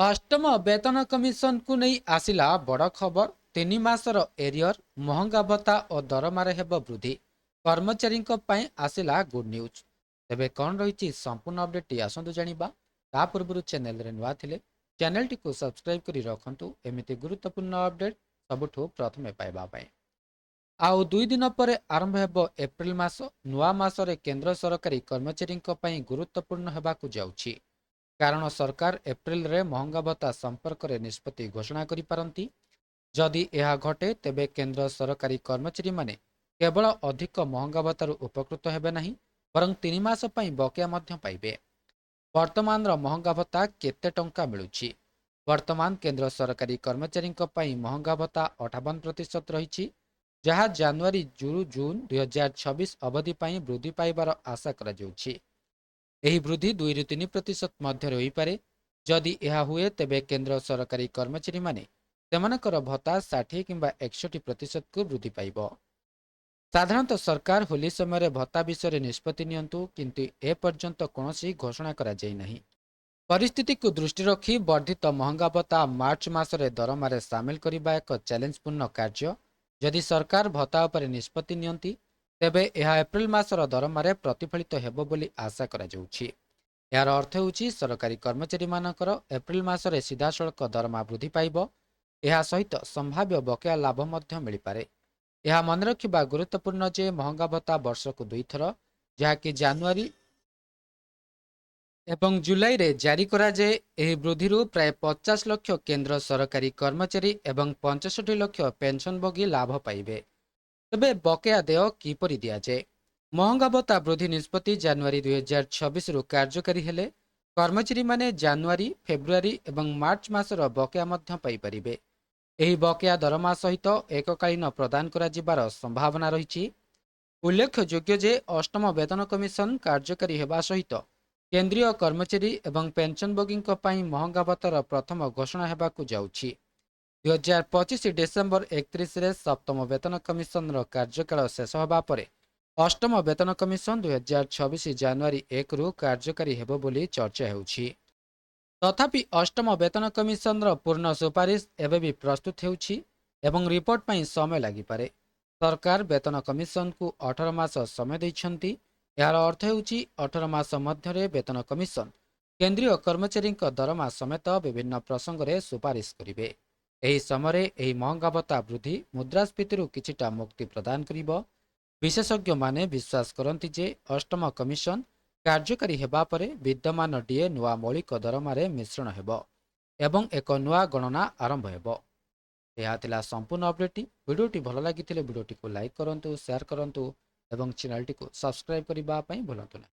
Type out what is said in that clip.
अष्टम वेतन कमिशन को नहीं आसिला बड़ खबर। 3 मासर एरियर महंगा भत्ता और दरमारे हेब वृद्धि। कर्मचारी आसिला गुड न्यूज। तेबे कौन रही संपूर्ण अपडेट आसतु जानिबा। ता पूर्व चैनल रे नुआ थिले चैनल टी को सब्सक्राइब करी रखंतु एमिति गुरुत्वपूर्ण अपडेट सबुठु प्रथमे पाइबा पई। आउ 2 दिन पर आरंभ हेब एप्रिल मास। नुआ मासरे केंद्र सरकारी कर्मचारी गुरुत्वपूर्ण हेबाकु जाउछि। कारण सरकार एप्रिल रे महंगा भत्ता संपर्क में निष्पत्ति घोषणा करिपारନ୍ତି। जदि यह घटे तेबे केंद्र सरकारी कर्मचारी माने केवल अधिक महंगा भत्तार उपकृत हेबे नहीं, बरं 3 मास पई बकेया मध्य पाइबे। वर्तमान महंगा भत्ता केते टंका मिलुछि? वर्तमान केंद्र सरकारी कर्मचारी महंगा भत्ता 58% रही, जहाँ जनवरी जून 2026 अवधि पई वृद्धि पाइबार आशा करा जाउछि। ଏହି ବୃଦ୍ଧି 2-3% ମଧ୍ୟରେ ହୋଇପାରେ। ଯଦି ଏହା ହୁଏ ତେବେ କେନ୍ଦ୍ର ସରକାରୀ କର୍ମଚାରୀମାନେ ସେମାନଙ୍କର ଭତ୍ତା 60 କିମ୍ବା 61%କୁ ବୃଦ୍ଧି ପାଇବ। ସାଧାରଣତଃ ସରକାର ହୋଲି ସମୟରେ ଭତ୍ତା ବିଷୟରେ ନିଷ୍ପତ୍ତି ନିଅନ୍ତୁ, କିନ୍ତୁ ଏପର୍ଯ୍ୟନ୍ତ କୌଣସି ଘୋଷଣା କରାଯାଇ ନାହିଁ। ପରିସ୍ଥିତିକୁ ଦୃଷ୍ଟି ରଖି ବର୍ଦ୍ଧିତ ମହଙ୍ଗା ଭତ୍ତା ମାର୍ଚ୍ଚ ମାସରେ ଦରମାରେ ସାମିଲ କରିବା ଏକ ଚ୍ୟାଲେଞ୍ଜପୂର୍ଣ୍ଣ କାର୍ଯ୍ୟ। ଯଦି ସରକାର ଭତ୍ତା ଉପରେ ନିଷ୍ପତ୍ତି ନିଅନ୍ତି ତେବେ ଏହା ଏପ୍ରିଲ ମାସର ଦରମାରେ ପ୍ରତିଫଳିତ ହେବ ବୋଲି ଆଶା କରାଯାଉଛି। ଏହାର ଅର୍ଥ ହେଉଛି ସରକାରୀ କର୍ମଚାରୀମାନଙ୍କର ଏପ୍ରିଲ ମାସରେ ସିଧାସଳଖ ଦରମା ବୃଦ୍ଧି ପାଇବ। ଏହା ସହିତ ସମ୍ଭାବ୍ୟ ବକେୟା ଲାଭ ମଧ୍ୟ ମିଳିପାରେ। ଏହା ମନେ ରଖିବା ଗୁରୁତ୍ୱପୂର୍ଣ୍ଣ ଯେ ମହଙ୍ଗା ଭତ୍ତା ବର୍ଷକୁ 2 ଥର, ଯାହାକି ଜାନୁଆରୀ ଏବଂ ଜୁଲାଇରେ ଜାରି କରାଯାଏ। ଏହି ବୃଦ୍ଧିରୁ ପ୍ରାୟ 50 ଲକ୍ଷ କେନ୍ଦ୍ର ସରକାରୀ କର୍ମଚାରୀ ଏବଂ 65 ଲକ୍ଷ ପେନସନଭୋଗୀ ଲାଭ ପାଇବେ। ତେବେ ବକେୟା ଦେୟ କିପରି ଦିଆଯାଏ? ମହଙ୍ଗା ଭତ୍ତା ବୃଦ୍ଧି ନିଷ୍ପତ୍ତି ଜାନୁଆରୀ 2026ରୁ କାର୍ଯ୍ୟକାରୀ ହେଲେ କର୍ମଚାରୀମାନେ ଜାନୁଆରୀ, ଫେବୃଆରୀ ଏବଂ ମାର୍ଚ୍ଚ ମାସର ବକେୟା ମଧ୍ୟ ପାଇପାରିବେ। ଏହି ବକେୟା ଦରମା ସହିତ ଏକକାଳୀନ ପ୍ରଦାନ କରାଯିବାର ସମ୍ଭାବନା ରହିଛି। ଉଲ୍ଲେଖଯୋଗ୍ୟ ଯେ ଅଷ୍ଟମ ବେତନ କମିଶନ କାର୍ଯ୍ୟକାରୀ ହେବା ସହିତ କେନ୍ଦ୍ରୀୟ କର୍ମଚାରୀ ଏବଂ ପେନସନଭୋଗୀଙ୍କ ପାଇଁ ମହଙ୍ଗା ଭତ୍ତାର ପ୍ରଥମ ଘୋଷଣା ହେବାକୁ ଯାଉଛି। 2025 ଡିସେମ୍ବର 31ରେ ସପ୍ତମ ବେତନ କମିଶନର କାର୍ଯ୍ୟକାଳ ଶେଷ ହେବା ପରେ ଅଷ୍ଟମ ବେତନ କମିଶନ 2026 ଜାନୁଆରୀ 1ରୁ କାର୍ଯ୍ୟକାରୀ ହେବ ବୋଲି ଚର୍ଚ୍ଚା ହେଉଛି। ତଥାପି ଅଷ୍ଟମ ବେତନ କମିଶନର ପୂର୍ଣ୍ଣ ସୁପାରିଶ ଏବେ ବି ପ୍ରସ୍ତୁତ ହେଉଛି ଏବଂ ରିପୋର୍ଟ ପାଇଁ ସମୟ ଲାଗିପାରେ। ସରକାର ବେତନ କମିଶନକୁ 18 ମାସ ସମୟ ଦେଇଛନ୍ତି। ଏହାର ଅର୍ଥ ହେଉଛି 18 ମାସ ମଧ୍ୟରେ ବେତନ କମିଶନ କେନ୍ଦ୍ରୀୟ କର୍ମଚାରୀଙ୍କ ଦରମା ସମେତ ବିଭିନ୍ନ ପ୍ରସଙ୍ଗରେ ସୁପାରିଶ କରିବେ। ଏହି ସମୟରେ ଏହି ମହଙ୍ଗା ଭତ୍ତା ବୃଦ୍ଧି ମୁଦ୍ରାସ୍ଫୀତିରୁ କିଛିଟା ମୁକ୍ତି ପ୍ରଦାନ କରିବ। ବିଶେଷଜ୍ଞମାନେ ବିଶ୍ୱାସ କରନ୍ତି ଯେ ଅଷ୍ଟମ କମିଶନ କାର୍ଯ୍ୟକାରୀ ହେବା ପରେ ବିଦ୍ୟମାନ ଡିଏ ନୂଆ ମୌଳିକ ଦରମାରେ ମିଶ୍ରଣ ହେବ ଏବଂ ଏକ ନୂଆ ଗଣନା ଆରମ୍ଭ ହେବ। ଏହା ଥିଲା ସମ୍ପୂର୍ଣ୍ଣ ଅପଡେଟ୍। ଭିଡ଼ିଓଟି ଭଲ ଲାଗିଥିଲେ ଭିଡ଼ିଓଟିକୁ ଲାଇକ୍ କରନ୍ତୁ, ସେୟାର କରନ୍ତୁ ଏବଂ ଚ୍ୟାନେଲଟିକୁ ସବସ୍କ୍ରାଇବ୍ କରିବା ପାଇଁ ଭୁଲନ୍ତୁ ନାହିଁ।